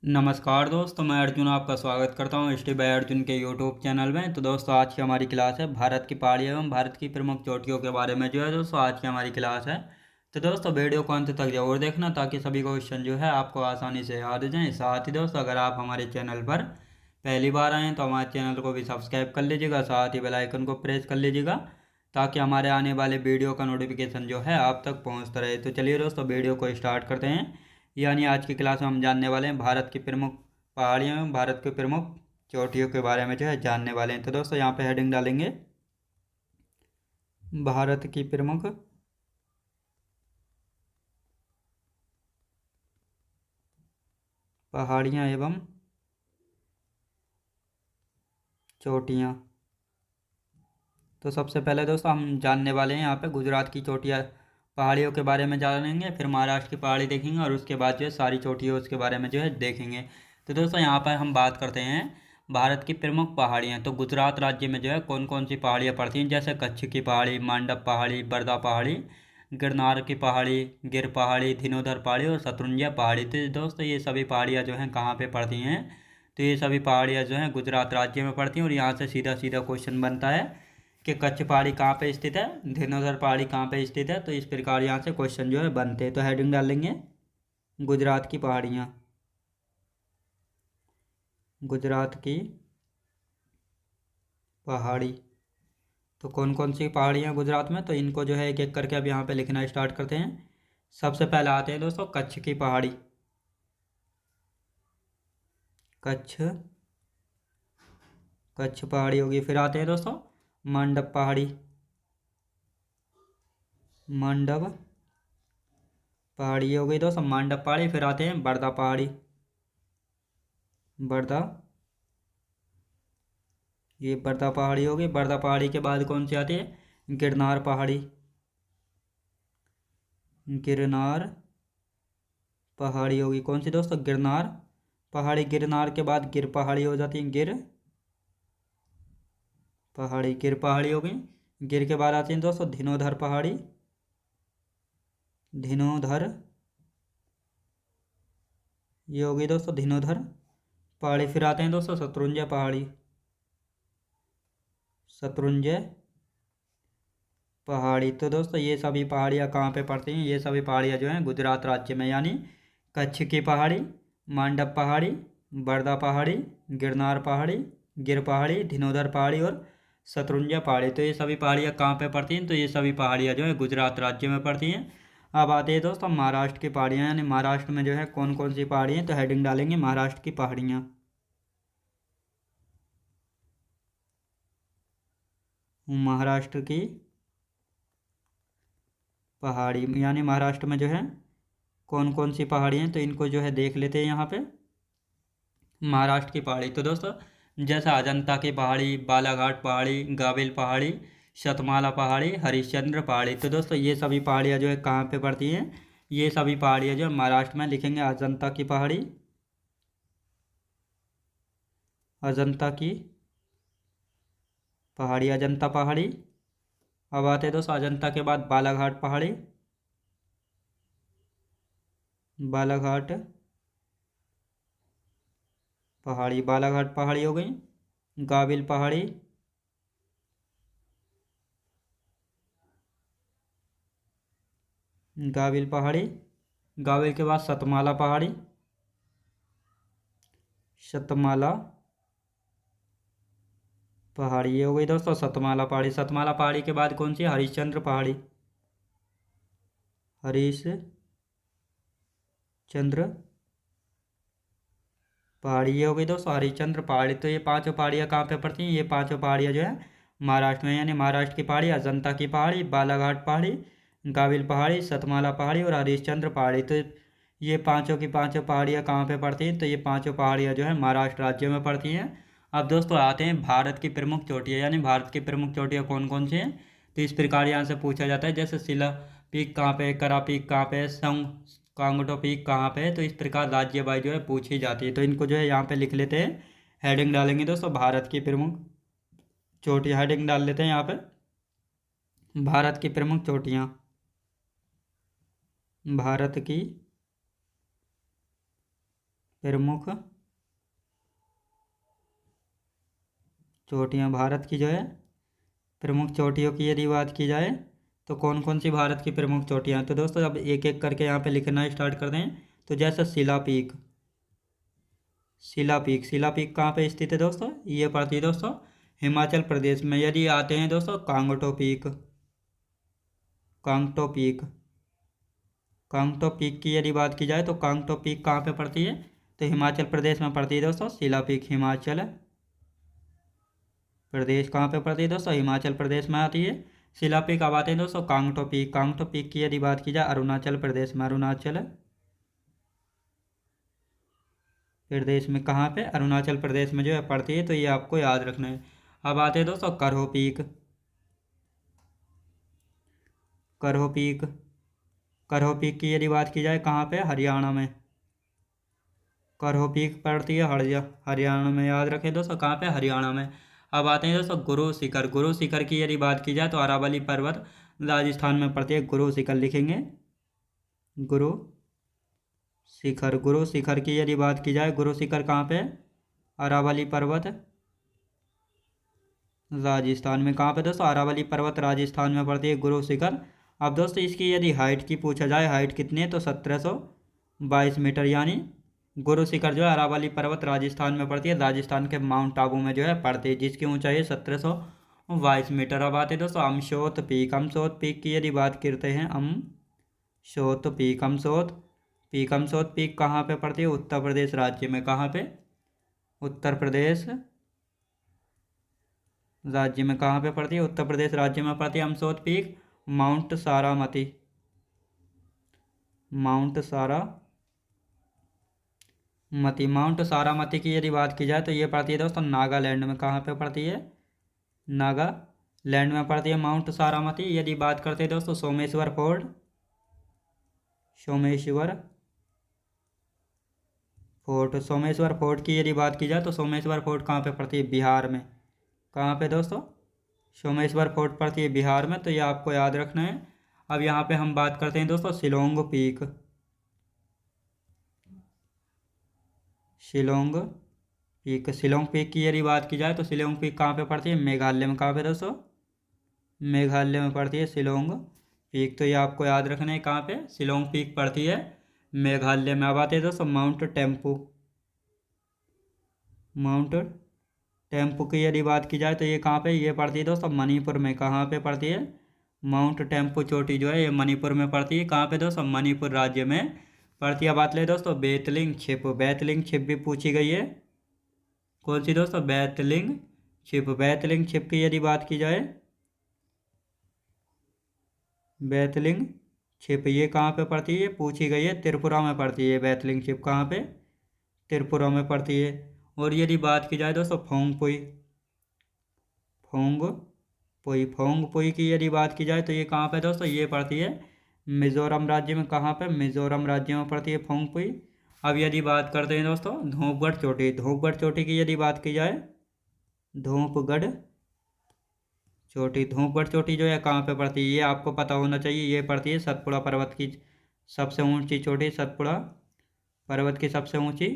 नमस्कार दोस्तों, मैं अर्जुन आपका स्वागत करता हूं स्टे बाय अर्जुन के यूट्यूब चैनल में। तो दोस्तों, आज की हमारी क्लास है भारत की पहाड़ी एवं भारत की प्रमुख चोटियों के बारे में। जो है दोस्तों, आज की हमारी क्लास है। तो दोस्तों, वीडियो को अंत तक जरूर देखना ताकि सभी क्वेश्चन जो है आपको आसानी से याद हो जाएं। साथ ही दोस्तों, अगर आप हमारे चैनल पर पहली बार आएँ तो हमारे चैनल को भी सब्सक्राइब कर लीजिएगा, साथ ही बेल आइकन को प्रेस कर लीजिएगा ताकि हमारे आने वाले वीडियो का नोटिफिकेशन जो है आप तक पहुँचता रहे। तो चलिए दोस्तों, वीडियो को स्टार्ट करते हैं। यानी आज की क्लास में हम जानने वाले हैं भारत की प्रमुख पहाड़ियों में भारत के प्रमुख चोटियों के बारे में जो है जानने वाले हैं। तो दोस्तों, यहाँ पे हेडिंग डालेंगे भारत की प्रमुख पहाड़ियाँ एवं चोटियाँ। तो सबसे पहले दोस्तों, हम जानने वाले हैं यहाँ पे गुजरात की चोटियाँ पहाड़ियों के बारे में जानेंगे, फिर महाराष्ट्र की पहाड़ी देखेंगे और उसके बाद जो है सारी चोटियों उसके बारे में जो है देखेंगे। तो दोस्तों, यहाँ पर हम बात करते हैं भारत की प्रमुख पहाड़ियाँ। तो गुजरात राज्य में जो है कौन कौन सी पहाड़ियाँ पड़ती हैं, जैसे कच्छ की पहाड़ी, मांडव पहाड़ी, बरदा पहाड़ी, गिरनार की पहाड़ी, गिर पहाड़ी, धिनोधर पहाड़ी और शत्रुंजय पहाड़ी। तो दोस्तों, ये सभी पहाड़ियाँ जो हैं कहाँ पे पड़ती हैं? तो ये सभी पहाड़ियाँ जो हैं गुजरात राज्य में पड़ती हैं। और यहाँ से सीधा सीधा क्वेश्चन बनता है कि कच्छ पहाड़ी कहाँ पे स्थित है, धेनुधर पहाड़ी कहाँ पे स्थित है। तो इस प्रकार यहाँ से क्वेश्चन जो है बनते हैं। तो हेडिंग डाल लेंगे गुजरात की पहाड़ियाँ। गुजरात की पहाड़ी। तो कौन कौन सी पहाड़ियाँ गुजरात में, तो इनको जो है एक एक करके अब यहाँ पे लिखना स्टार्ट करते हैं। सबसे पहले आते हैं दोस्तों कच्छ की पहाड़ी। कच्छ कच्छ पहाड़ी होगी। फिर आते हैं दोस्तों मंडप पहाड़ी। मंडप पहाड़ी हो गई दोस्तों मंडप पहाड़ी। फिर आते हैं बरदा पहाड़ी। बरदा ये बरदा पहाड़ी होगी। बरदा पहाड़ी के बाद कौन सी आती है? गिरनार पहाड़ी। गिरनार पहाड़ी होगी। कौन सी दोस्तों? गिरनार पहाड़ी। गिरनार के बाद गिर पहाड़ी हो जाती है। गिर पहाड़ी। गिर पहाड़ी हो गई। गिर के बाद आती है दोस्तों धिनोधर पहाड़ी। धिनोधर ये हो गई दोस्तों धिनोधर पहाड़ी। फिर आते हैं दोस्तों शत्रुंजय पहाड़ी। शत्रुंजय पहाड़ी। तो दोस्तों, ये सभी पहाड़ियाँ कहाँ पे पड़ती हैं? ये सभी पहाड़ियाँ जो हैं गुजरात राज्य में, यानी कच्छ की पहाड़ी, मांडव पहाड़ी, बरदा पहाड़ी, गिरनार पहाड़ी, गिर पहाड़ी, धिनोधर पहाड़ी और शत्रुंजय पहाड़ी। तो ये सभी पहाड़ियाँ कहाँ पे पड़ती हैं? तो ये सभी पहाड़ियाँ जो है गुजरात राज्य में पड़ती हैं। अब आते हैं दोस्तों महाराष्ट्र की पहाड़ियाँ, यानी महाराष्ट्र में जो है कौन कौन सी पहाड़ियाँ हैं? तो हेडिंग डालेंगे महाराष्ट्र की पहाड़ियाँ। महाराष्ट्र की पहाड़ी, यानी महाराष्ट्र में जो है कौन कौन सी पहाड़ी हैं? तो इनको जो है देख लेते हैं यहाँ पे। महाराष्ट्र की पहाड़ी। तो दोस्तों, जैसे अजंता की पहाड़ी, बालाघाट पहाड़ी, गाविल पहाड़ी, शतमाला पहाड़ी, हरिश्चंद्र पहाड़ी। तो दोस्तों, ये सभी पहाड़ियाँ जो है कहाँ पे पड़ती हैं? ये सभी पहाड़ियाँ जो है महाराष्ट्र में। लिखेंगे अजंता की पहाड़ी। अजंता की पहाड़ी, अजंता पहाड़ी। अब आते हैं दोस्तों अजंता के बाद बालाघाट पहाड़ी। बालाघाट पहाड़ी। बालाघाट पहाड़ी हो गई। गाविल पहाड़ी। गाविल पहाड़ी। गाविल के बाद सतमाला पहाड़ी। सतमाला पहाड़ी ये हो गई दोस्तों सतमाला पहाड़ी। सतमाला पहाड़ी के बाद कौन सी? हरिश्चंद्र पहाड़ी। हरिश्चंद्र पहाड़ी ये हो गई दोस्तों हरिश्चंद्र पहाड़ी। तो ये पांचों पहाड़ियाँ कहाँ पे पड़ती हैं? ये पांचों पहाड़ियाँ जो है महाराष्ट्र में, यानी महाराष्ट्र की पहाड़ी, अजंता की पहाड़ी, बालाघाट पहाड़ी, गाविल पहाड़ी, सतमाला पहाड़ी और हरिश्चंद्र पहाड़ी। तो ये पांचों की पांचों पहाड़ियाँ कहाँ पे पड़ती हैं? तो ये पांचों पहाड़ियाँ जो है महाराष्ट्र राज्य में पड़ती हैं। अब दोस्तों आते हैं भारत की प्रमुख चोटियाँ, यानी भारत की प्रमुख चोटियाँ कौन कौन सी हैं? तो इस प्रकार यहाँ से पूछा जाता है, जैसे शिला पीक कहाँ पे है, करा पीक कहाँ पे है, कांगटो पीक कहाँ पे है। तो इस प्रकार राज्य वाइज जो है पूछी जाती है। तो इनको जो है यहाँ पे लिख लेते हैं। हेडिंग डालेंगे दोस्तों भारत की प्रमुख चोटियाँ। हेडिंग डाल लेते हैं यहाँ पे भारत की प्रमुख चोटियाँ। भारत की प्रमुख चोटियाँ भारत की जो है प्रमुख चोटियों की यदि बात की जाए तो कौन कौन सी भारत की प्रमुख चोटियाँ हैं। तो दोस्तों अब एक एक करके यहाँ पे लिखना स्टार्ट कर दें। तो जैसे शिला पीक, शिला पीक, शिला पीक कहाँ पे स्थित है दोस्तों, ये पड़ती है दोस्तों हिमाचल प्रदेश में। यदि आते हैं दोस्तों Kangto peak, Kangto peak, Kangto peak की यदि बात की जाए तो कांगटो पीक कहाँ पे पड़ती है, तो हिमाचल प्रदेश में पड़ती है दोस्तों शिला पीक। हिमाचल प्रदेश कहाँ पे पड़ती है दोस्तों, हिमाचल प्रदेश में आती है शिला पीक। अब आते हैं दोस्तों कांगटो पीक, कांगटो पीक की यदि बात की जाए अरुणाचल प्रदेश में, अरुणाचल प्रदेश में कहाँ पे, अरुणाचल प्रदेश में जो है पड़ती है। तो ये आपको याद रखना है। अब आते हैं दोस्तों करहो पीक, करहो पीक, करहो पीक की यदि बात की जाए कहाँ पे, हरियाणा में, करहो पीक पड़ती है हरियाणा में, याद रखें दोस्तों कहाँ पे, हरियाणा में। अब आते हैं दोस्तों गुरु शिखर, गुरु शिखर की यदि बात की जाए तो अरावली पर्वत राजस्थान में पड़ती है। गुरु शिखर लिखेंगे, गुरु शिखर, गुरु शिखर की यदि बात की जाए, गुरु शिखर कहाँ पे, अरावली पर्वत राजस्थान में। कहाँ पे दोस्तों, अरावली पर्वत राजस्थान में पड़ती है गुरु शिखर। अब दोस्तों इसकी यदि हाइट की पूछा जाए, हाइट कितनी है, तो 1722 मीटर, यानी गुरु शिखर जो है अरावली पर्वत राजस्थान में पड़ती है, राजस्थान के माउंट आबू में जो है पड़ती है, जिसकी ऊंचाई है 1722 मीटर। अब आते हैं दोस्तों अमशोत पीक, अमशोत पीक की यदि बात करते हैं, अमशोत पीक, अमशोत पीक, अमशोत पीक कहाँ पे पड़ती है, उत्तर प्रदेश राज्य में। कहाँ पे, उत्तर प्रदेश राज्य में। कहाँ पे पड़ती है, उत्तर प्रदेश राज्य में पड़ती है अमशोत peak. Mount Saramati, mount Saramati, mount Saramati की यदि बात की जाए तो ये पड़ती है दोस्तों नागालैंड में। कहाँ पे पड़ती है, नागालैंड में पड़ती है माउंट सारामती। यदि बात करते हैं दोस्तों Someshwar fort, Someshwar fort, Someshwar fort की यदि बात की जाए तो सोमेश्वर फोर्ट कहाँ पे पड़ती है, बिहार में। कहाँ पे दोस्तों, सोमेश्वर फोर्ट पड़ती है बिहार में। तो ये आपको याद रखना है। अब यहाँ पे हम बात करते हैं दोस्तों Shillong peak, Shillong peak, Shillong peak की यदि बात की जाए तो शिलोंग पीक कहाँ पे पड़ती है, मेघालय में। कहाँ पे दोस्तों, मेघालय में पड़ती है शिलोंग पीक। तो ये आपको याद रखना है, कहाँ पे, शिलोंग पीक पड़ती है मेघालय में। अब आते हैं दोस्तों माउंट टेम्पू, माउंट टेम्पू की यदि बात की जाए तो ये कहाँ पे, ये पड़ती है दोस्तों मणिपुर में। कहाँ पे पड़ती है, माउंट टेम्पू चोटी जो है ये मणिपुर में पड़ती है। कहाँ पे दोस्तों, मणिपुर राज्य में पड़ती है। बात ले दोस्तों बेतलिंग छिप, बेतलिंग छिप भी पूछी गई है। कौन सी दोस्तों, बेतलिंग छिप, बेतलिंग छिप की यदि बात की जाए, बेतलिंग छिप ये कहाँ पे पड़ती है, पूछी गई है, त्रिपुरा में पड़ती है बेतलिंग छिप। कहाँ पे, त्रिपुरा में पड़ती है। और यदि बात की जाए दोस्तों फोंगपुई, फोंगपुई, फोंगपुई की यदि बात की जाए तो ये कहाँ पे दोस्तों, ये पड़ती है मिजोरम राज्य में। कहाँ पे, मिजोरम राज्य में पड़ती है फोंगपुई। अब यदि बात करते हैं दोस्तों धूपगढ़ चोटी, धूपगढ़ चोटी की यदि बात की जाए, धूपगढ़ चोटी, धूपगढ़ चोटी जो है कहाँ पे पड़ती है, ये आपको पता होना चाहिए। ये पड़ती है सतपुड़ा पर्वत की सबसे ऊंची चोटी, सतपुड़ा पर्वत की सबसे ऊंची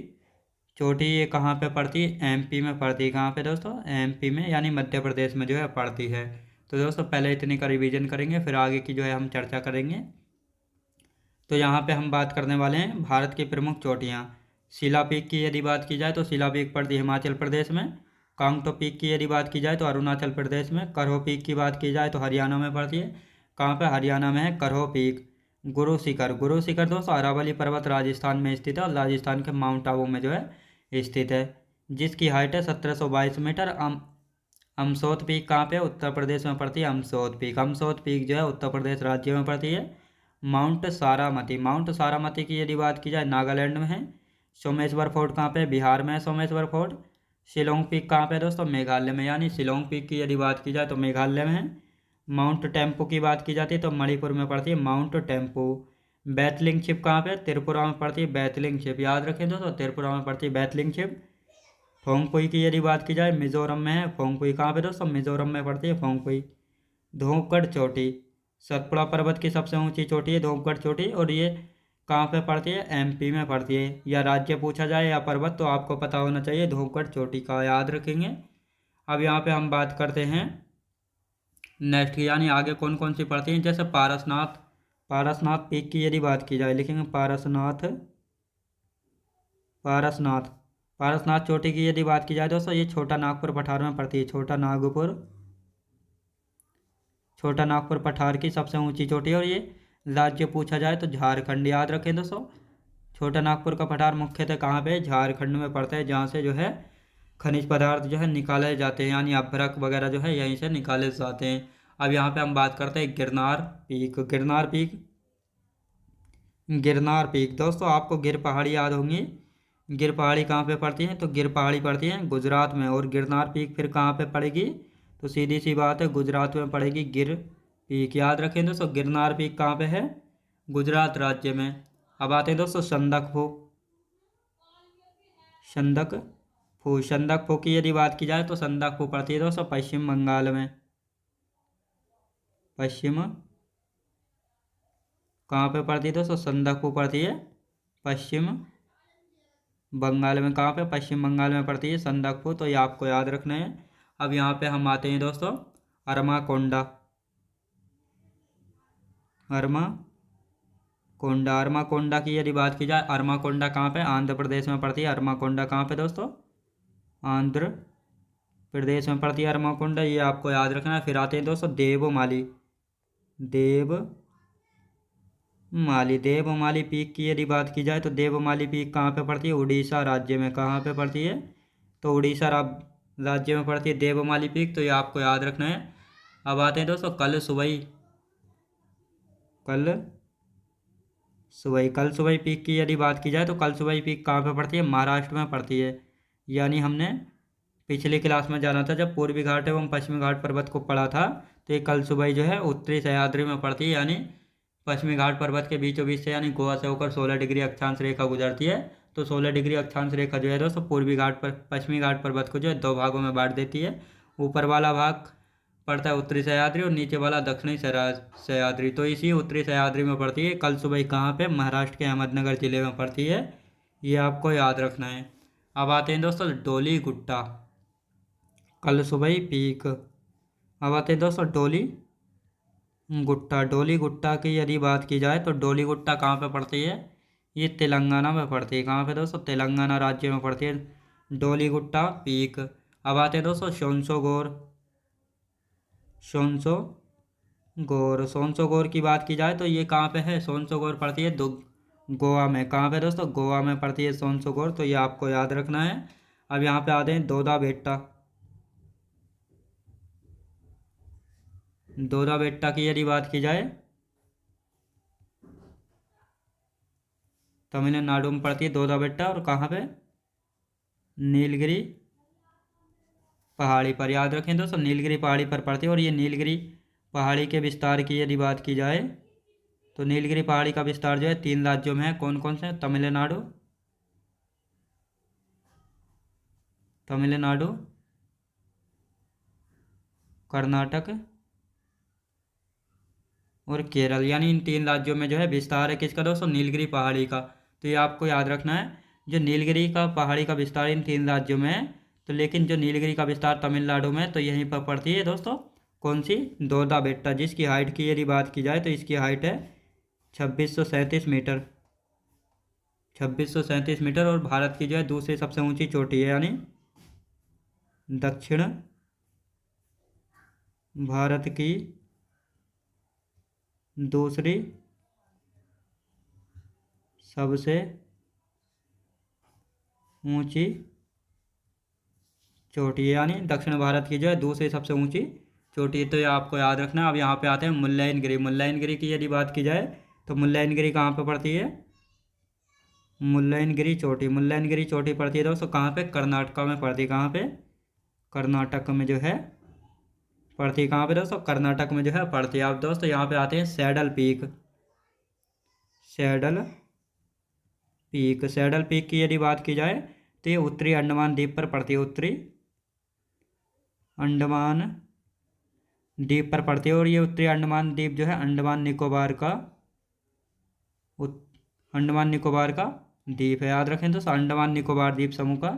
चोटी ये कहाँ पे पड़ती है, एमपी में पड़ती है। कहाँ पे दोस्तों, एमपी में, यानी मध्य प्रदेश में जो है पड़ती है। तो दोस्तों पहले इतनी का रिवीजन करेंगे, फिर आगे की जो है हम चर्चा करेंगे। तो यहाँ पे हम बात करने वाले हैं भारत की प्रमुख चोटियाँ। शिला पीक की यदि बात की जाए तो शिला पीक पड़ती है हिमाचल प्रदेश में। कांगटो पीक की यदि बात की जाए तो अरुणाचल प्रदेश में। करहो पीक की बात की जाए तो हरियाणा में पड़ती है। कहाँ पे, हरियाणा में है करहो पीक। गुरु शिखर, गुरु शिखर दोस्तों अरावली पर्वत राजस्थान में स्थित है, और राजस्थान के माउंट आबू में जो है स्थित है, जिसकी हाइट है 1722 मीटर। अमसोत पीक कहाँ पे, उत्तर प्रदेश में पड़ती है अमसोत पीक। अमसोत पीक जो है उत्तर प्रदेश राज्य में पड़ती है। माउंट सारामती, माउंट सारामती की यदि बात की जाए नागालैंड में है। सोमेश्वर फोर्ट कहाँ पे, बिहार में है सोमेश्वर फोर्ट। शिलोंग पीक कहाँ पे दोस्तों, मेघालय में, यानी शिलोंग पीक की यदि बात की जाए तो मेघालय में है। माउंट टेम्पू की बात की जाती है तो मणिपुर में पड़ती है माउंट टेम्पू। बैतलिंग छिप कहाँ पे, त्रिपुरा में पड़ती है बैतलिंग छिप, याद रखें दोस्तों त्रिपुरा में पड़ती है बैतलिंग छिप। फोंगपुई की यदि बात की जाए मिजोरम में है फोंगपुई। कहाँ पे दोस्तों, मिजोरम में पड़ती है फोंगपुई। धूपगढ़ चोटी, सतपुड़ा पर्वत की सबसे ऊंची चोटी है धूपगढ़ चोटी, और ये कहाँ पे पड़ती है? एमपी में पड़ती है। या राज्य पूछा जाए या पर्वत तो आपको पता होना चाहिए धूपगढ़ चोटी का, याद रखेंगे। अब यहाँ पे हम बात करते हैं नेक्स्ट की, यानी आगे कौन कौन सी पड़ती हैं। जैसे पारसनाथ, पारसनाथ पीक की यदि बात की जाए, लिखेंगे पारसनाथ, पारसनाथ, पारसनाथ चोटी की यदि बात की जाए दोस्तों, ये छोटा नागपुर पठार में पड़ती है। छोटा नागपुर, छोटा नागपुर पठार की सबसे ऊंची चोटी है। और ये राज्य पूछा जाए तो झारखंड, याद रखें दोस्तों। छोटा नागपुर का पठार मुख्यतः कहाँ पे है? झारखंड में पड़ता है, जहाँ से जो है खनिज पदार्थ जो है निकाले जाते हैं, यानी अभ्रक वगैरह जो है यहीं से निकाले जाते हैं। अब यहाँ पे हम बात करते हैं Girnar peak. Girnar peak, Girnar peak दोस्तों आपको गिर पहाड़ी याद होंगी। गिर पहाड़ी कहाँ पे पड़ती है? तो गिर पहाड़ी पड़ती है गुजरात में। और गिरनार पीक फिर कहाँ पे पड़ेगी? तो सीधी सी बात है, गुजरात में पड़ेगी गिर पीक, याद रखें दोस्तों। गिरनार पीक कहाँ पे है? गुजरात राज्य में। अब आते हैं दोस्तों संदकफू, संदकफू, संदकफू की यदि बात की जाए तो संदकफू पड़ती है दोस्तों पश्चिम बंगाल में। पश्चिम, कहाँ पे पड़ती है दोस्तों? संदकफू पड़ती है पश्चिम बंगाल में। कहाँ पे? पश्चिम बंगाल में पड़ती है संदकफू, तो ये आपको याद रखना है। अब यहाँ पे हम आते हैं दोस्तों अरमाकोंडा, अरमाकोंडा, अरमाकोंडा की यदि बात की जाए, अरमाकोंडा कहाँ पे? आंध्र प्रदेश में पड़ती है। अरमाकोंडा कहाँ पे दोस्तों? आंध्र प्रदेश में पड़ती है अरमाकोंडा, ये आपको याद रखना है। फिर आते हैं दोस्तों देवमाली, देवमाली, देवमाली पीक की यदि बात की जाए तो देवमाली पीक कहाँ पे पड़ती है? उड़ीसा राज्य में। कहाँ पे पड़ती है? तो उड़ीसा राज्य में पड़ती है देवमाली पीक, तो ये आपको याद रखना है। अब आते हैं दोस्तों कल सुबई, कल सुबई, कल सुबई पीक की यदि बात की जाए तो कल सुबई पीक कहाँ पे पड़ती है? महाराष्ट्र में पड़ती है। यानी हमने पिछली क्लास में जाना था जब पूर्वी घाट एवं पश्चिमी घाट पर्वत को पढ़ा था, तो ये कल सुबई जो है उत्तरी सह्याद्री में पड़ती है। यानी पश्चिमी घाट पर्वत के बीचों बीच से, यानी गोवा से होकर 16 डिग्री अक्षांश रेखा गुजरती है। तो 16 डिग्री अक्षांश रेखा जो है दोस्तों पूर्वी घाट पर पश्चिमी घाट पर्वत को जो है दो भागों में बांट देती है। ऊपर वाला भाग पड़ता है उत्तरी सह्याद्री और नीचे वाला दक्षिणी सह्याद्री। तो इसी उत्तरी सह्याद्री में पड़ती है कल सुबह। कहाँ पे? महाराष्ट्र के अहमदनगर जिले में पड़ती है, ये आपको याद रखना है। अब आते हैं दोस्तों डोली गुट्टा, कल सुबह पीक। अब आते हैं दोस्तों डोली गुट्टा, डोली गुट्टा की यदि बात की जाए तो डोली गुट्टा कहाँ पे पड़ती है? ये तेलंगाना में पड़ती है। कहाँ पे दोस्तों? तेलंगाना राज्य में पड़ती है डोली गुट्टा पीक। अब आते हैं दोस्तों सोनसोगोर, सोनसोगोर, सोनसोगोर की बात की जाए तो ये कहाँ पे है? सोनसोगोर पड़ती है गोवा में। कहाँ पे दोस्तों? गोवा में पड़ती है सोनसोगोर, तो ये आपको याद रखना है। अब यहाँ पे आते हैं दोदा बेट्टा, दोदा बेट्टा की यदि बात की जाए तमिलनाडु में पड़ती है दोदा बेट्टा। और कहाँ पे? नीलगिरी पहाड़ी पर, याद रखें दोस्तों नीलगिरी पहाड़ी पर पड़ती है। और ये नीलगिरी पहाड़ी के विस्तार की यदि बात की जाए तो नीलगिरी पहाड़ी का विस्तार जो है 3 राज्यों में है। कौन कौन से? तमिलनाडु, तमिलनाडु, कर्नाटक और केरल, यानी इन 3 राज्यों में जो है विस्तार है किसका दोस्तों? नीलगिरी पहाड़ी का। तो ये आपको याद रखना है, जो नीलगिरी का पहाड़ी का विस्तार इन 3 राज्यों में है। तो लेकिन जो नीलगिरी का विस्तार तमिलनाडु में है, तो यहीं पर पड़ती है दोस्तों कौन सी? दोदा बेट्टा, जिसकी हाइट की यदि बात की जाए तो इसकी हाइट है 2637 मीटर, 2637 मीटर। और भारत की जो है दूसरी सबसे ऊंची चोटी है, यानी दक्षिण भारत की दूसरी सबसे ऊंची चोटी है, यानी दक्षिण भारत की जो है दूसरी सबसे ऊंची चोटी है। तो ये आपको याद रखना है। अब यहाँ पे आते हैं मुल्लयनगिरी, मुल्लयनगिरी की यदि बात की जाए तो मुल्लयनगिरी कहाँ पे पड़ती है? मुल्लयनगिरी चोटी, मुल्लयनगिरी चोटी पड़ती है दोस्तों कहाँ पे? कर्नाटका में पड़ती है। कहाँ पे? कर्नाटक में जो है पड़ती है। कहाँ पे दोस्तों? कर्नाटक में जो है पड़ती है। अब दोस्तों यहाँ पे आते हैं saddle peak, saddle peak, saddle peak की यदि बात की जाए तो ये उत्तरी अंडमान द्वीप पर पड़ती है, उत्तरी अंडमान द्वीप पर पड़ती है। और ये उत्तरी अंडमान द्वीप जो है अंडमान निकोबार का अंडमान निकोबार का द्वीप है, याद रखें दोस्तों, अंडमान निकोबार द्वीप समूह का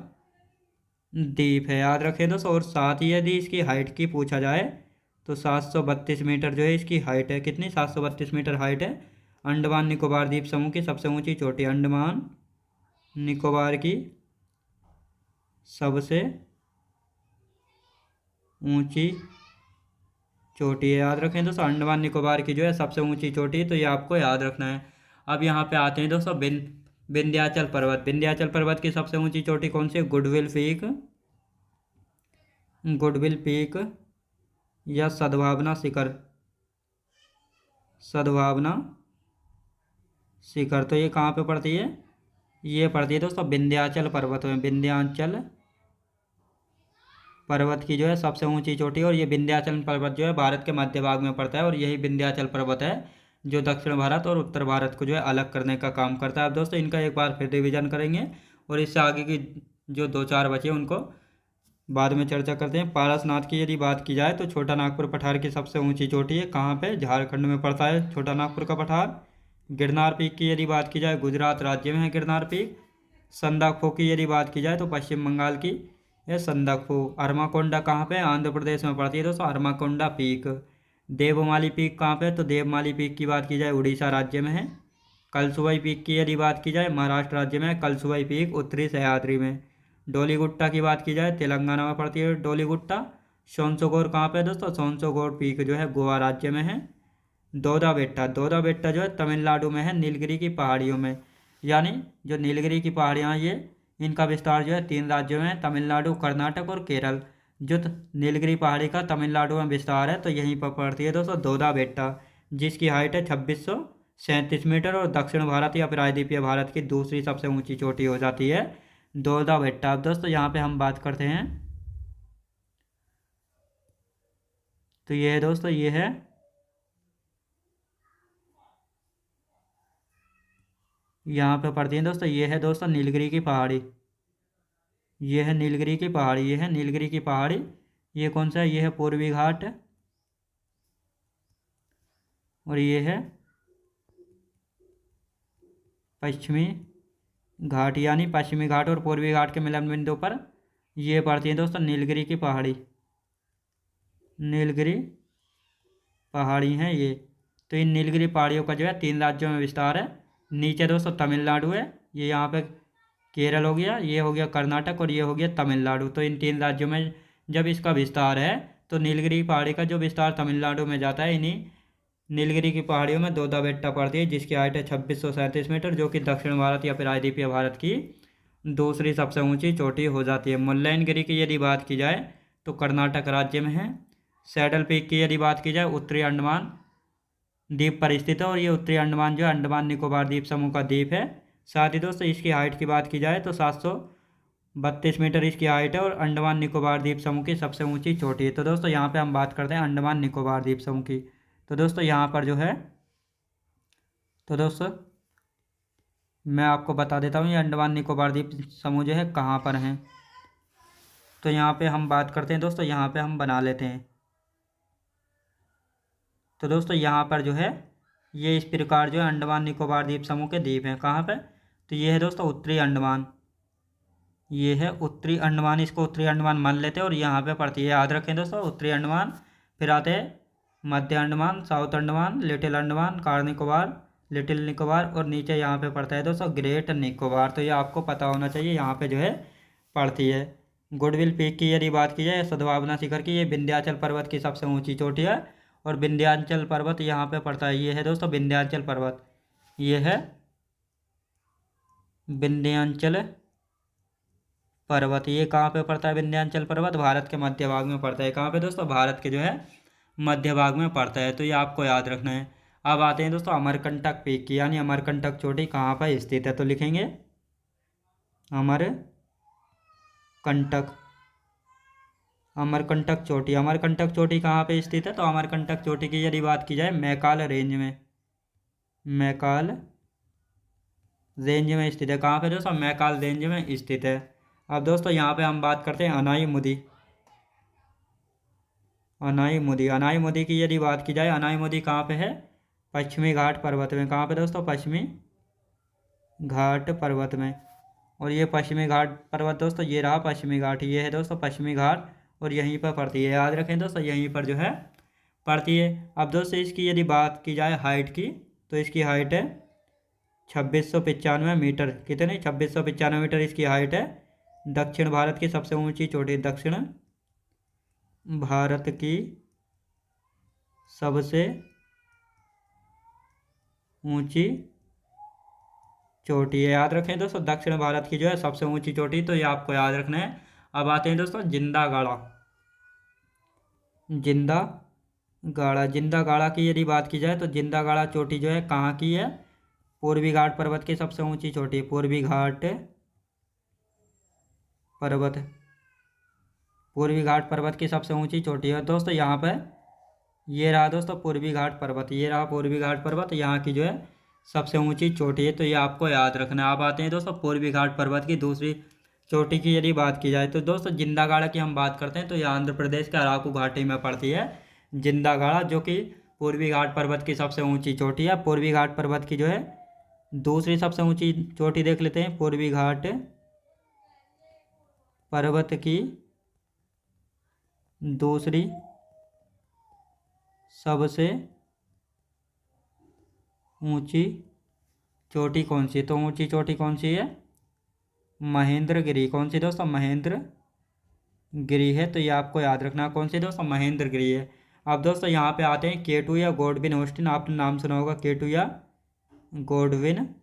द्वीप है, याद रखें दोस्तों। और साथ ही यदि इसकी हाइट की पूछा जाए तो 732 मीटर जो है इसकी हाइट है। कितनी? 732 मीटर हाइट है अंडमान निकोबार द्वीप समूह की सबसे ऊंची चोटी, अंडमान निकोबार की सबसे ऊंची चोटी है, याद रखें दोस्तों, अंडमान निकोबार की जो है सबसे ऊंची चोटी है, तो ये आपको याद रखना है। अब यहाँ पे आते हैं दोस्तों विंध्याचल पर्वत। विंध्याचल पर्वत की सबसे ऊंची चोटी कौन सी है? गुडविल पीक, गुडविल पीक या सद्भावना शिखर, सद्भावना शिखर। तो ये कहाँ पे पड़ती है? ये पड़ती है दोस्तों विंध्याचल पर्वत में, विंध्याचल पर्वत की जो है सबसे ऊंची चोटी। और ये विंध्याचल पर्वत जो है भारत के मध्य भाग में पड़ता है, और यही विंध्याचल पर्वत है जो दक्षिण भारत और उत्तर भारत को जो है अलग करने का काम करता है। अब दोस्तों इनका एक बार फिर रिवीजन करेंगे, और इससे आगे की जो दो चार बचे उनको बाद में चर्चा करते हैं। पारसनाथ की यदि बात की जाए तो छोटा नागपुर पठार की सबसे ऊंची चोटी है, कहाँ पे? झारखंड में पड़ता है छोटा नागपुर का पठार। गिरनार पीक की यदि बात की जाए गुजरात राज्य में है गिरनार पीक। संदाकफू की यदि बात की जाए तो पश्चिम बंगाल की है संदाकफू। अरमाकोंडा कहाँ पे? आंध्र प्रदेश में पड़ती है दोस्तों, अरमाकोंडा पीक। देवमाली पीक कहाँ पे? तो देवमाली पीक की बात की जाए उड़ीसा राज्य में है। कलसुवई पीक की यदि बात की जाए महाराष्ट्र राज्य में है, कलसुवई पीक उत्तरी सह्याद्री में। डोलीगुट्टा की बात की जाए तेलंगाना में पड़ती है डोलीगुट्टा। सोनसोगोर कहाँ पे है दोस्तों? सोनसोगोर पीक जो है गोवा राज्य में है। दोदा बेट्टा, दोदा बेट्टा जो है तमिलनाडु में है नीलगिरी की पहाड़ियों में। यानी जो नीलगिरी की पहाड़ियाँ ये इनका विस्तार जो है 3 राज्यों में, तमिलनाडु, कर्नाटक और केरल। जो नीलगिरी पहाड़ी का तमिलनाडु में विस्तार है तो यहीं पर पड़ती है दोस्तों दोदा बेट्टा, जिसकी हाइट है 2637 मीटर, और दक्षिण भारत या प्रायद्वीपीय भारत की दूसरी सबसे ऊंची चोटी हो जाती है दोदा बेट्टा। अब दोस्तों यहाँ पे हम बात करते हैं, तो ये है दोस्तों, ये है यहाँ पे पड़ती है दोस्तों, ये है दोस्तों नीलगिरी की पहाड़ी। ये है नीलगिरी की पहाड़ी, ये है नीलगिरी की पहाड़ी। ये कौन सा है? ये है पूर्वी घाट, और ये है पश्चिमी घाट। यानी पश्चिमी घाट और पूर्वी घाट के मिलन बिंदु पर ये पड़ती है दोस्तों नीलगिरी की पहाड़ी, नीलगिरी पहाड़ी हैं ये। तो इन नीलगिरी पहाड़ियों का जो है 3 राज्यों में विस्तार है। नीचे दोस्तों तमिलनाडु है, ये यहाँ पे केरल हो गया, ये हो गया कर्नाटक, और ये हो गया तमिलनाडु। तो इन 3 राज्यों में जब इसका विस्तार है तो नीलगिरी पहाड़ी का जो विस्तार तमिलनाडु में जाता है, इन्हीं नीलगिरी की पहाड़ियों में दोदा बेट्टा पड़ती है, जिसकी हाइट है 2637 मीटर, जो कि दक्षिण भारत या प्रायद्वीपीय भारत की दूसरी सबसे ऊंची चोटी हो जाती है। मुल्लयनगिरी की यदि बात की जाए तो कर्नाटक राज्य में है। सैडल पीक की यदि बात की जाए उत्तरी अंडमान द्वीप पर स्थित है, और ये उत्तरी अंडमान जो है अंडमान निकोबार द्वीप समूह का द्वीप है। साथ ही दोस्तों इसकी हाइट की बात की जाए तो 732 मीटर इसकी हाइट है, और अंडमान निकोबार द्वीप समूह की सबसे ऊंची चोटी है। तो दोस्तों यहाँ पे हम बात करते हैं अंडमान निकोबार द्वीप समूह की। तो दोस्तों यहाँ पर जो है, तो दोस्तों मैं आपको बता देता हूँ ये अंडमान निकोबार द्वीप समूह जो है कहाँ पर हैं। तो यहाँ पे हम बात करते हैं दोस्तों, यहाँ पे हम बना लेते हैं। तो दोस्तों यहाँ पर जो है ये इस प्रकार जो है अंडमान निकोबार द्वीप समूह के द्वीप हैं। कहाँ पे? तो ये है दोस्तों उत्तरी अंडमान, ये है उत्तरी अंडमान, इसको उत्तरी अंडमान मान लेते हैं, और यहाँ पे पड़ती है, याद रखें दोस्तों, उत्तरी अंडमान। फिर आते हैं मध्य Andaman, south Andaman, little Andaman, Car Nicobar, little Nicobar, और नीचे यहाँ पे पड़ता है दोस्तों ग्रेट निकोबार। तो ये आपको पता होना चाहिए, यहाँ पे जो है पड़ती है। गुडविल पीक की यदि बात की जाए सद्भावना शिखर की, ये विंध्याचल पर्वत की सबसे ऊंची चोटी है, और विंध्याचल पर्वत यहाँ पे पड़ता है। ये है दोस्तों विंध्याचल पर्वत, ये है विंध्याचल पर्वत। ये कहाँ पे पड़ता है? विंध्याचल पर्वत भारत के मध्य भाग में पड़ता है। कहाँ पे दोस्तों? भारत के जो है मध्य भाग में पड़ता है, तो ये आपको याद रखना है। अब आते हैं दोस्तों अमरकंटक पीक की, यानी अमरकंटक चोटी कहाँ पर स्थित है? तो लिखेंगे अमरकंटक, अमरकंटक चोटी। अमरकंटक चोटी कहाँ पे स्थित है? तो अमरकंटक चोटी की यदि बात की जाए मैकाल रेंज में, मैकाल रेंज में स्थित है। कहाँ पे दोस्तों? मैकाल रेंज में स्थित है। अब दोस्तों यहाँ पे हम बात करते हैं अनाई मुदी, अनाई मुदी। अनाई मुदी की यदि बात की जाए, अनाई मुदी कहाँ पे है? पश्चिमी घाट पर्वत में। कहाँ पे दोस्तों? पश्चिमी घाट पर्वत में। और ये पश्चिमी घाट पर्वत दोस्तों ये रहा पश्चिमी घाट, ये है दोस्तों पश्चिमी घाट, और यहीं पर पड़ती है, याद रखें दोस्तों यहीं पर जो है पड़ती है। अब दोस्तों इसकी यदि बात की जाए हाइट की, तो इसकी हाइट है 2695 मीटर। कितनी? 2695 मीटर इसकी हाइट है। दक्षिण भारत की सबसे ऊंची चोटी, दक्षिण भारत की सबसे ऊंची चोटी है, याद रखें दोस्तों दक्षिण भारत की जो है सबसे ऊंची चोटी, तो ये आपको याद रखना है। अब आते हैं दोस्तों जिंदा गाड़ा। जिंदा गाड़ा, जिंदा गाड़ा की यदि बात की जाए तो जिंदा गाड़ा चोटी जो है कहाँ की है? पूर्वी घाट पर्वत की सबसे ऊंची चोटी, पूर्वी घाट पर्वत, पूर्वी घाट पर्वत की सबसे ऊंची चोटी है दोस्तों यहाँ पे। ये रहा दोस्तों पूर्वी घाट पर्वत, ये रहा पूर्वी घाट पर्वत, यहाँ की जो है सबसे ऊंची चोटी है, तो ये आपको याद रखना है। अब आते हैं दोस्तों पूर्वी घाट पर्वत की दूसरी चोटी की यदि बात की जाए तो दोस्तों जिंदागाड़ा की हम बात करते हैं तो ये आंध्र प्रदेश के अराकू घाटी में पड़ती है जिंदागाड़ा, जो कि पूर्वी घाट पर्वत की सबसे ऊंची चोटी है। पूर्वी घाट पर्वत की जो है दूसरी सबसे ऊंची चोटी देख लेते हैं। पूर्वी घाट पर्वत की दूसरी सबसे ऊंची चोटी कौन सी? तो ऊंची चोटी कौन सी है? महेंद्रगिरी। कौन सी दोस्तों? महेंद्रगिरी है, तो ये आपको याद रखना कौन सी दोस्तों? महेंद्रगिरी है। अब दोस्तों यहाँ पे आते हैं केटू या गॉडविन ऑस्टिन, आपने नाम सुना होगा केटू या गॉडविन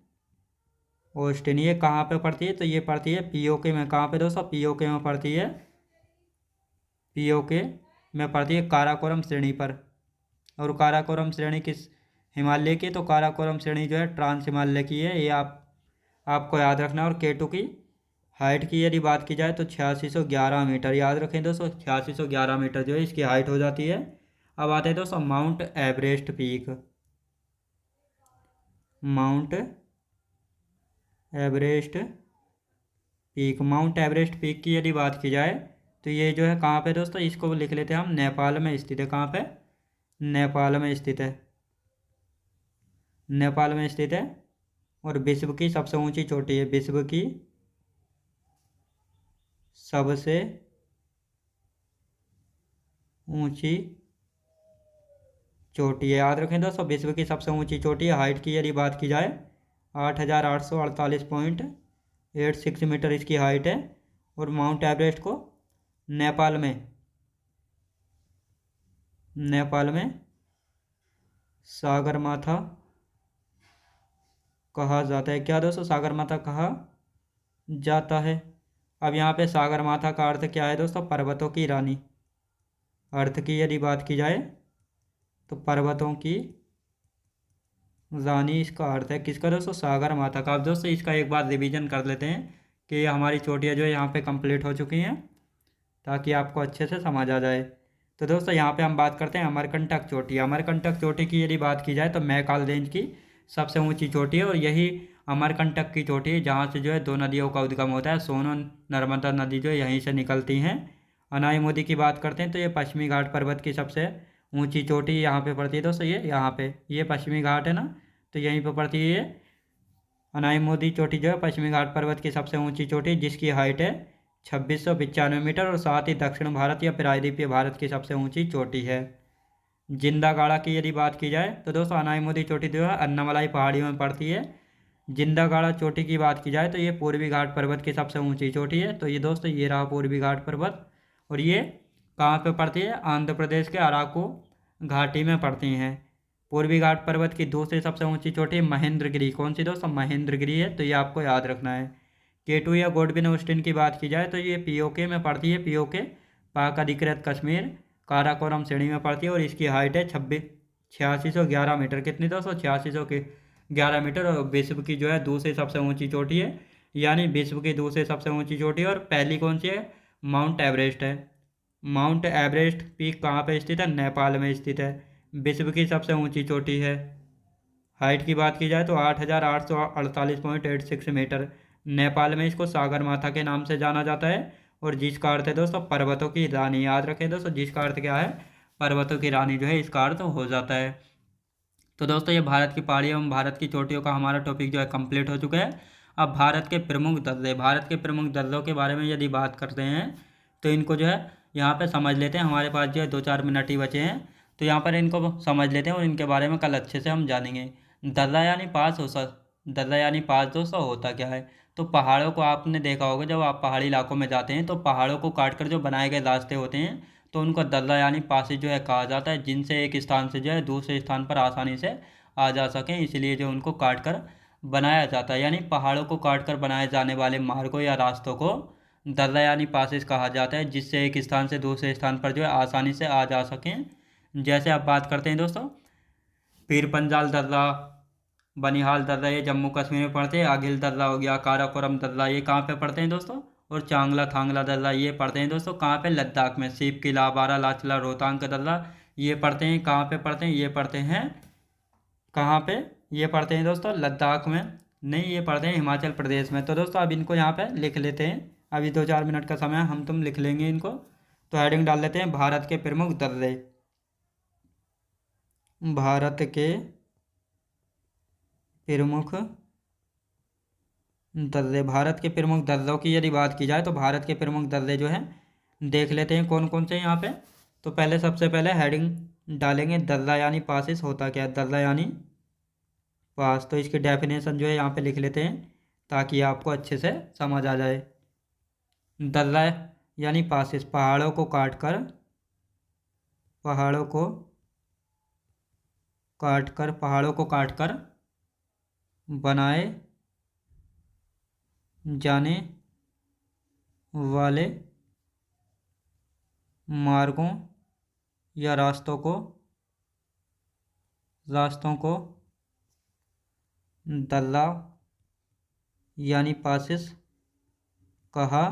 ऑस्टिन। ये कहाँ पे पड़ती है? तो ये पड़ती है पीओके में। कहाँ पे दोस्तों? पीओके में पड़ती है, पीओके में पड़ती है काराकोरम श्रेणी पर। और काराकोरम श्रेणी किस हिमालय की? तो काराकोरम श्रेणी जो है ट्रांस हिमालय की है, ये आपको याद रखना। और केटू की हाइट की यदि बात की जाए तो 8611 मीटर, याद रखें दोस्तों 8611 मीटर जो है इसकी हाइट हो जाती है। अब आते हैं दोस्तों mount Everest peak. Mount Everest peak, mount Everest peak की यदि बात की जाए तो ये जो है कहाँ पे दोस्तों? इसको लिख लेते हैं हम, नेपाल में स्थित है। कहाँ पे? नेपाल में स्थित है, नेपाल में स्थित है। और विश्व की सबसे ऊंची चोटी है, विश्व की सबसे ऊंची चोटी है, याद रखें दोस्तों विश्व की सबसे ऊंची चोटी है। हाइट की यदि बात की जाए 8848.86 मीटर इसकी हाइट है। और माउंट एवरेस्ट को नेपाल में, नेपाल में सागरमाथा कहा जाता है। क्या दोस्तों? सागरमाथा कहा जाता है। अब यहाँ पे सागरमाथा का अर्थ क्या है दोस्तों? पर्वतों की रानी। अर्थ की यदि बात की जाए तो पर्वतों की रानी इसका अर्थ है। किसका दोस्तों? सागर माता का। अब दोस्तों इसका एक बार रिवीजन कर लेते हैं कि हमारी चोटियाँ जो है यहाँ पे कंप्लीट हो चुकी हैं, ताकि आपको अच्छे से समझ आ जाए। तो दोस्तों यहाँ पे हम बात करते हैं अमरकंटक चोटी। अमरकंटक चोटी की यदि बात की जाए तो मैकाल रेंज की सबसे ऊंची चोटी है, और यही अमरकंटक की चोटी है जहाँ से जो है दो नदियों का उद्गम होता है। सोन नर्मदा नदी जो है यहीं से निकलती हैं। अनाई मोदी की बात करते हैं तो ये पश्चिमी घाट पर्वत की सबसे ऊंची चोटी यहाँ पे पड़ती है दोस्तों। ये यहाँ पे ये पश्चिमी घाट है ना, तो यहीं पे पड़ती है ये अनाई मोदी चोटी जो है पश्चिमी घाट पर्वत की सबसे ऊंची चोटी, जिसकी हाइट है 2695 मीटर, और साथ ही दक्षिण भारत या प्रायद्वीपीय भारत की सबसे ऊंची चोटी है। जिंदागाड़ा की यदि बात की जाए तो दोस्तों अनाई मोदी चोटी जो है अन्नामलाई पहाड़ियों में पड़ती है। जिंदागाड़ा चोटी की बात की जाए तो ये पूर्वी घाट पर्वत की सबसे ऊंची चोटी है। तो ये दोस्तों ये रहा पूर्वी घाट पर्वत, और ये कहाँ पे पड़ती है? आंध्र प्रदेश के अराकू घाटी में पड़ती हैं। पूर्वी घाट पर्वत की दूसरी सबसे ऊंची चोटी महेंद्रगिरी। कौन सी दोस्तों? महेंद्रगिरी है, तो ये आपको याद रखना है। केटू या गॉडविन ऑस्टिन की बात की जाए तो ये पीओके में पड़ती है, पीओके पाक अधिकृत कश्मीर काराकोरम श्रेणी में पड़ती है, और इसकी हाइट है 8611 मीटर। कितनी दोस्तों? 8611 मीटर। और विश्व की जो है दूसरी सबसे ऊंची चोटी है, यानी विश्व की दूसरी सबसे ऊंची चोटी है। और पहली कौन सी है? माउंट एवरेस्ट है। माउंट एवरेस्ट पीक कहाँ पे स्थित है? नेपाल में स्थित है। विश्व की सबसे ऊंची चोटी है। हाइट की बात की जाए तो 8848.86 मीटर। नेपाल में इसको सागरमाथा के नाम से जाना जाता है, और जिसका अर्थ है दोस्तों पर्वतों की रानी। याद रखें दोस्तों जिसका अर्थ क्या है? पर्वतों की रानी जो है इसका अर्थ हो जाता है। तो दोस्तों ये भारत की पहाड़ी एवं भारत की चोटियों का हमारा टॉपिक जो है कंप्लीट हो चुका है। अब भारत के प्रमुख दर्रे, भारत के प्रमुख दर्रों के बारे में यदि बात करते हैं तो इनको जो है यहाँ पे समझ लेते हैं। हमारे पास जो है 2-4 मिनट ही बचे हैं, तो यहाँ पर इनको समझ लेते हैं और इनके बारे में कल अच्छे से हम जानेंगे। दर्रा यानी पास हो सक दर्रा यानी पास दोस्तों होता क्या है? तो पहाड़ों को आपने देखा होगा, जब आप पहाड़ी इलाकों में जाते हैं तो पहाड़ों को काट कर जो बनाए गए रास्ते होते हैं तो उनको दर्रा यानी पासेज जो है कहा जाता है, जिनसे एक स्थान से जो है दूसरे स्थान पर आसानी से आ जा सकें, इसलिए जो उनको काट कर बनाया जाता है। यानी पहाड़ों को काट कर बनाए जाने वाले मार्गों या रास्तों को दर्रा यानी पासेज कहा जाता है, जिससे एक स्थान से दूसरे स्थान पर जो है आसानी से आ जा सकें। जैसे आप बात करते हैं दोस्तों, पीर पंजाल दर्रा, बनिहाल दर्रा ये जम्मू कश्मीर में पड़ते हैं। आगिल दर्रा हो गया, काराकोरम दर्रा ये कहाँ पे पड़ते हैं दोस्तों? और चांगला थांगला दर्रा ये पड़ते हैं दोस्तों कहाँ पे? लद्दाख में। सीप किला, बारालाचला, रोहतांग दर्रा ये पड़ते हैं कहाँ पे पड़ते हैं? ये पड़ते हैं कहाँ पे? ये पड़ते हैं दोस्तों लद्दाख में, नहीं ये पड़ते हैं हिमाचल प्रदेश में। तो दोस्तों अब इनको यहाँ पे लिख लेते हैं, अभी 2-4 मिनट का समय हम तुम लिख लेंगे इनको। तो हेडिंग डाल लेते हैं भारत के प्रमुख दर्रे। भारत के प्रमुख दर्रे, भारत के प्रमुख दर्रों की यदि बात की जाए तो भारत के प्रमुख दर्रे जो हैं देख लेते हैं कौन कौन से हैं यहाँ पे। तो पहले सबसे पहले हेडिंग डालेंगे दर्रा यानी पासिस होता क्या है? दर्रा यानी पास, तो इसकी डेफिनेशन जो है यहाँ पे लिख लेते हैं ताकि आपको अच्छे से समझ आ जाए। दर्रा यानी पासिस पहाड़ों को काट कर, पहाड़ों को काट कर बनाए जाने वाले मार्गों या रास्तों को दर्रा यानी पासिस कहा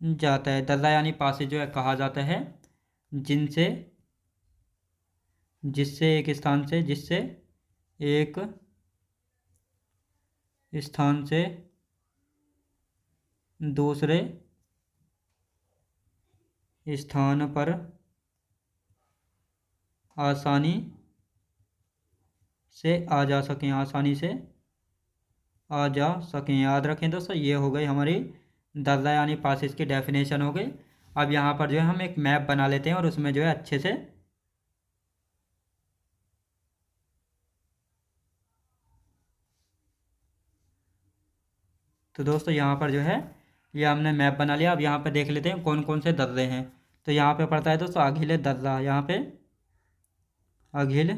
जाता है। दर्रा यानी पासिस जो है कहा जाता है जिससे एक स्थान से दूसरे स्थान पर आसानी से आ जा सकें, याद रखें दोस्तों। ये हो गई हमारी दर्रा यानी पासिस की डेफिनेशन हो गई। अब यहाँ पर जो है हम एक मैप बना लेते हैं और उसमें जो है अच्छे से तो दोस्तों यहाँ पर जो है ये हमने मैप बना लिया। अब यहाँ पे देख लेते हैं कौन कौन से दर्रे हैं। तो यहाँ पे पड़ता है दोस्तों आघिल दर्रा, यहाँ पे आघिल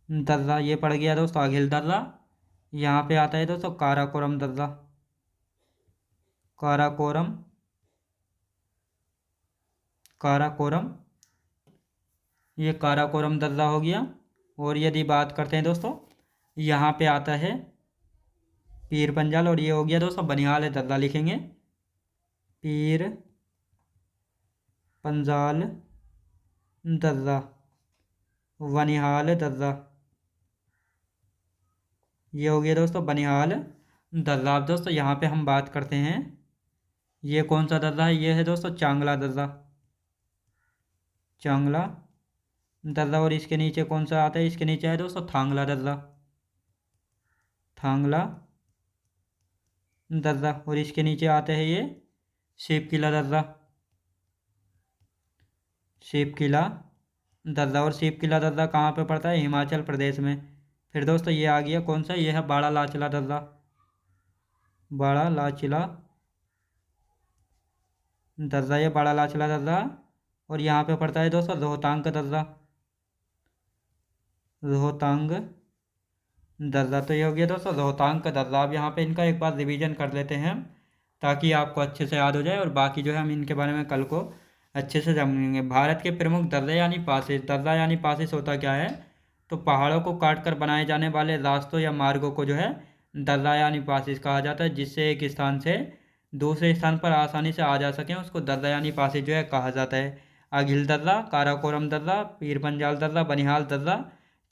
दर्रा ये पड़ गया दोस्तों आघिल दर्रा। यहाँ पे आता है दोस्तों काराकोरम दर्रा, काराकोरम ये काराकोरम दर्रा हो गया। और यदि बात करते हैं दोस्तों, यहाँ पे आता है पीर पंजाल, और ये हो गया दोस्तों बनिहाल दर्रा, लिखेंगे पीर पंजाल दर्रा, बनिहाल दर्रा, ये हो गया दोस्तों बनिहाल दर्रा। अब दोस्तों यहाँ पे हम बात करते हैं ये कौन सा दर्रा है? ये है दोस्तों चांगला दर्रा, चांगला दर्रा। और इसके नीचे कौन सा आता है? इसके नीचे है दोस्तों थांगला दर्रा, थांगला दर्रा। और इसके नीचे आते हैं ये शिव किला दर्रा, शिव किला दर्रा। और शिव किला दर्रा कहाँ पे पड़ता है? हिमाचल प्रदेश में। फिर दोस्तों ये आ गया कौन सा? ये है बारालाचला दर्रा, बारालाचला दर्रा, ये बारालाचला दर्रा। और यहाँ पे पड़ता है दोस्तों रोहतांग दर्रा, रोहतांग दर्रा। तो ये हो गया दोस्तों रोहतांग का दर्रा। अब यहाँ पे इनका एक बार रिवीजन कर लेते हैं ताकि आपको अच्छे से याद हो जाए, और बाकी जो है हम इनके बारे में कल को अच्छे से समझेंगे। भारत के प्रमुख दर्रे यानी पासेस, दर्रा यानी पासेस होता क्या है? तो पहाड़ों को काट कर बनाए जाने वाले रास्तों या मार्गों को जो है दर्रा यानी पासेस कहा जाता है, जिससे एक स्थान से दूसरे स्थान पर आसानी से आ जा सकें, उसको दर्रा यानी पासेस जो है कहा जाता है। आघिल दर्रा, काराकोरम दर्रा, पीर पंजाल दर्रा, बनिहाल दर्रा,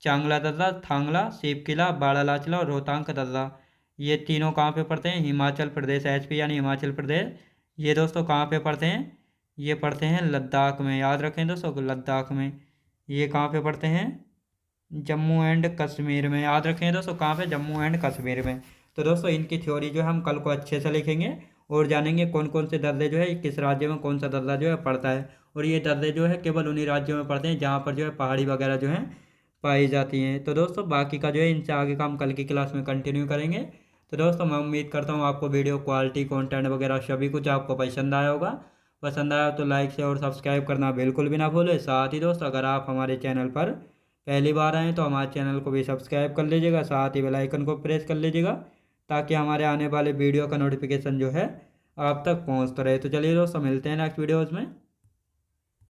चांगला दर्रा, थांगला, शिव किला, बारालाचला और रोहतांग दर्रा, ये तीनों कहाँ पे पड़ते हैं? हिमाचल प्रदेश, एचपी यानी हिमाचल प्रदेश। ये दोस्तों कहाँ पे पड़ते हैं? ये पड़ते हैं लद्दाख में, याद रखें दोस्तों लद्दाख में। ये कहाँ पे पढ़ते हैं? जम्मू एंड कश्मीर में। याद रखें दोस्तों, कहाँ पे? जम्मू एंड कश्मीर में। तो दोस्तों इनकी थ्योरी जो है हम कल को अच्छे से लिखेंगे और जानेंगे कौन कौन से दर्जे जो है किस राज्य में कौन सा दर्जा जो है पड़ता है। और ये दर्जे जो है केवल उन्हीं राज्यों में पड़ते हैं जहाँ पर जो है पहाड़ी वगैरह जो है पाई जाती हैं। तो दोस्तों बाकी का जो है इनसे आगे का हम कल की क्लास में कंटिन्यू करेंगे। तो दोस्तों मैं उम्मीद करता हूँ आपको वीडियो क्वालिटी कंटेंट वगैरह सभी कुछ आपको पसंद आया होगा। पसंद आया तो लाइक से और सब्सक्राइब करना बिल्कुल भी ना भूलें। साथ ही दोस्तों अगर आप हमारे चैनल पर पहली बार आएँ तो हमारे चैनल को भी सब्सक्राइब कर लीजिएगा, साथ ही बेल आइकन को प्रेस कर लीजिएगा ताकि हमारे आने वाले वीडियो का नोटिफिकेशन जो है आप तक पहुंचता रहे। तो चलिए दोस्तों मिलते हैं नेक्स्ट वीडियोज़ में।